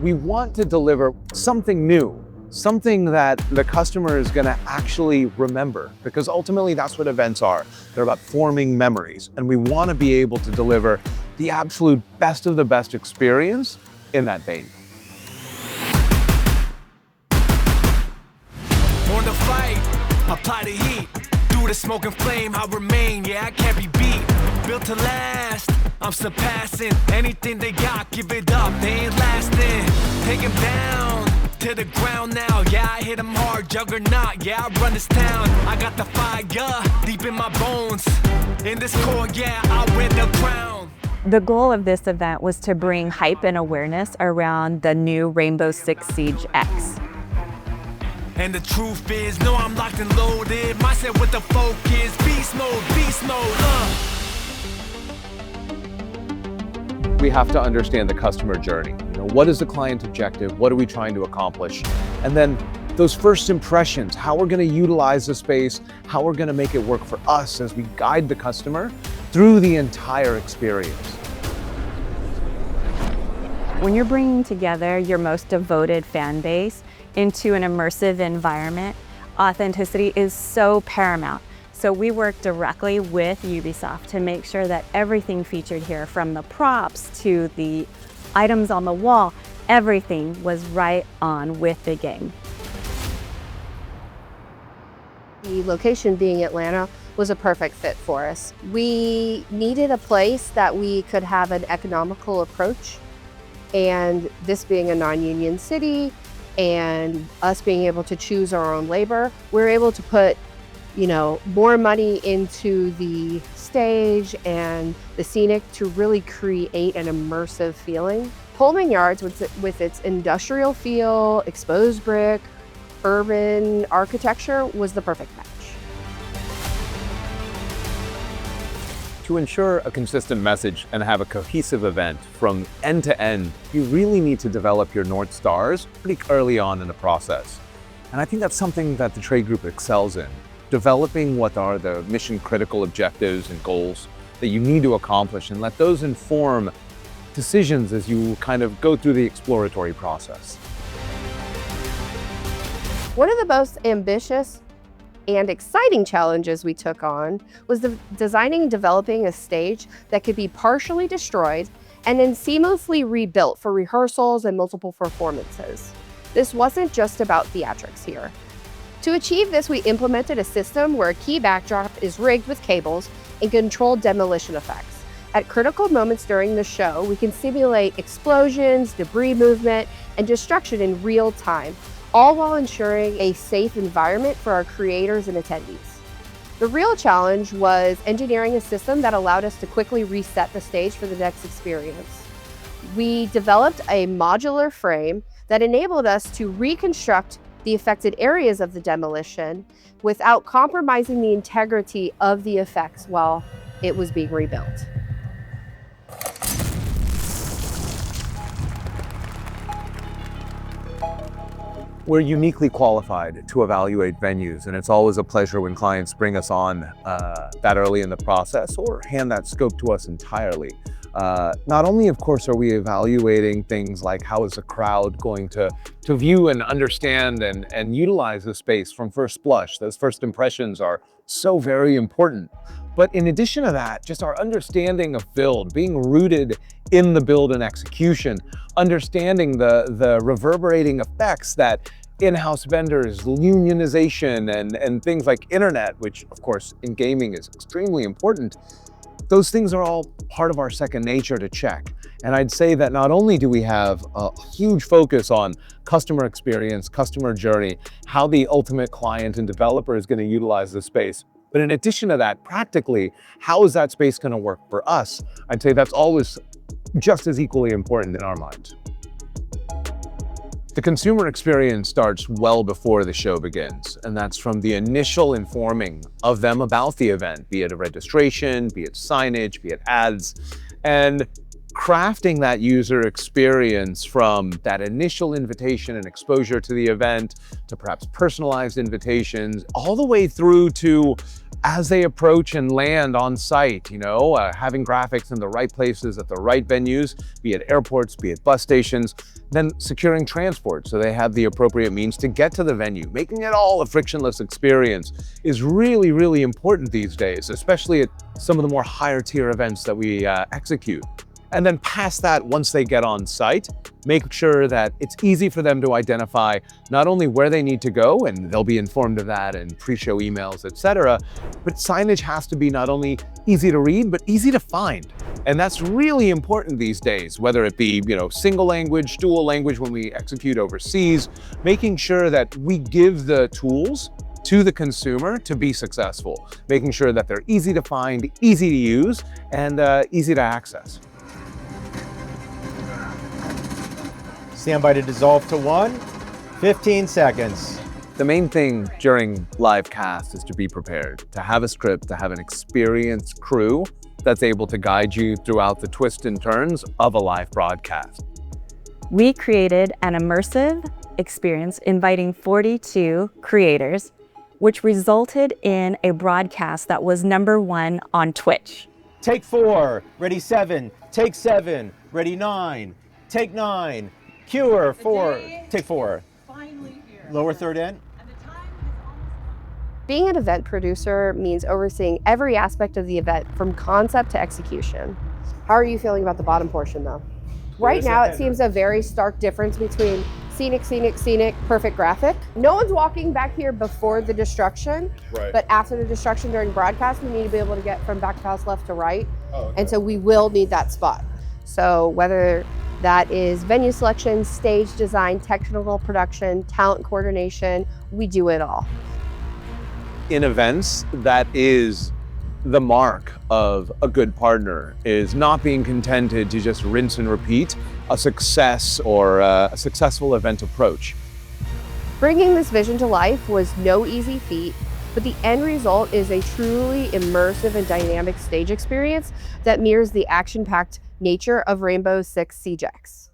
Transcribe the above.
we want to deliver something new, something that the customer is going to actually remember, because ultimately that's what events are. They're about forming memories, and we want to be able to deliver the absolute best of the best experience in that vein. On the fight, apply the heat. Through the smoke and flame, I remain, yeah, I can't be beat. Built to last, I'm surpassing anything they got, give it up, they ain't lasting. Take them down to the ground now, yeah, I hit them hard, juggernaut, yeah, I run this town. I got the fire deep in my bones. In this core, yeah, I win the crown. The goal of this event was to bring hype and awareness around the new Rainbow Six Siege X. And the truth is, no, I'm locked and loaded. Mindset with the focus, beast mode, We have to understand the customer journey. What is the client objective? What are we trying to accomplish? And then those first impressions, how we're going to utilize the space, how we're going to make it work for us as we guide the customer through the entire experience. When you're bringing together your most devoted fan base into an immersive environment, authenticity is so paramount. So we work directly with Ubisoft to make sure that everything featured here, from the props to the items on the wall, everything was right on with the game. The location being Atlanta was a perfect fit for us. We needed a place that we could have an economical approach, and this being a non-union city and us being able to choose our own labor, we're able to put more money into the stage and the scenic to really create an immersive feeling. Pullman Yards, with its industrial feel, exposed brick, urban architecture, was the perfect match. To ensure a consistent message and have a cohesive event from end to end, you really need to develop your North Stars pretty early on in the process. And I think that's something that the trade group excels in. Developing what are the mission critical objectives and goals that you need to accomplish, and let those inform decisions as you kind of go through the exploratory process. One of the most ambitious and exciting challenges we took on was designing and developing a stage that could be partially destroyed and then seamlessly rebuilt for rehearsals and multiple performances. This wasn't just about theatrics here. To achieve this, we implemented a system where a key backdrop is rigged with cables and controlled demolition effects. At critical moments during the show, we can simulate explosions, debris movement, and destruction in real time, all while ensuring a safe environment for our creators and attendees. The real challenge was engineering a system that allowed us to quickly reset the stage for the next experience. We developed a modular frame that enabled us to reconstruct the affected areas of the demolition without compromising the integrity of the effects while it was being rebuilt. We're uniquely qualified to evaluate venues, and it's always a pleasure when clients bring us on that early in the process or hand that scope to us entirely. Not only, of course, are we evaluating things like how is the crowd going to view and understand and utilize the space from first blush. Those first impressions are so very important. But in addition to that, just our understanding of build, being rooted in the build and execution, understanding the reverberating effects that in-house vendors, unionization, and things like internet, which of course in gaming is extremely important. Those things are all part of our second nature to check. And I'd say that not only do we have a huge focus on customer experience, customer journey, how the ultimate client and developer is going to utilize the space, but in addition to that, practically, how is that space going to work for us? I'd say that's always just as equally important in our minds. The consumer experience starts well before the show begins, and that's from the initial informing of them about the event, be it a registration, be it signage, be it ads. And crafting that user experience from that initial invitation and exposure to the event to perhaps personalized invitations, all the way through to as they approach and land on site, having graphics in the right places at the right venues, be it airports, be it bus stations, then securing transport so they have the appropriate means to get to the venue. Making it all a frictionless experience is really, really important these days, especially at some of the more higher tier events that we execute. And then past that, once they get on site, make sure that it's easy for them to identify not only where they need to go, and they'll be informed of that in pre-show emails, etc., but signage has to be not only easy to read, but easy to find. And that's really important these days, whether it be, single language, dual language when we execute overseas, making sure that we give the tools to the consumer to be successful, making sure that they're easy to find, easy to use, and easy to access. Stand by to dissolve to 1. 15 seconds. The main thing during live cast is to be prepared, to have a script, to have an experienced crew that's able to guide you throughout the twists and turns of a live broadcast. We created an immersive experience inviting 42 creators, which resulted in a broadcast that was #1 on Twitch. Take 4, ready 7, take 7, ready 9, take 9, cure 4, take 4. Finally here. Lower third end. And the time is almost. Being an event producer means overseeing every aspect of the event from concept to execution. How are you feeling about the bottom portion though? Right now it seems a very stark difference between scenic, perfect graphic. No one's walking back here before the destruction, Right. but after the destruction during broadcast, we need to be able to get from back of house left to right. Oh, okay. And so we will need that spot. So whether that is venue selection, stage design, technical production, talent coordination, we do it all. In events, that is the mark of a good partner, is not being contented to just rinse and repeat a success or a successful event approach. Bringing this vision to life was no easy feat, but the end result is a truly immersive and dynamic stage experience that mirrors the action-packed nature of Rainbow Six Siege X.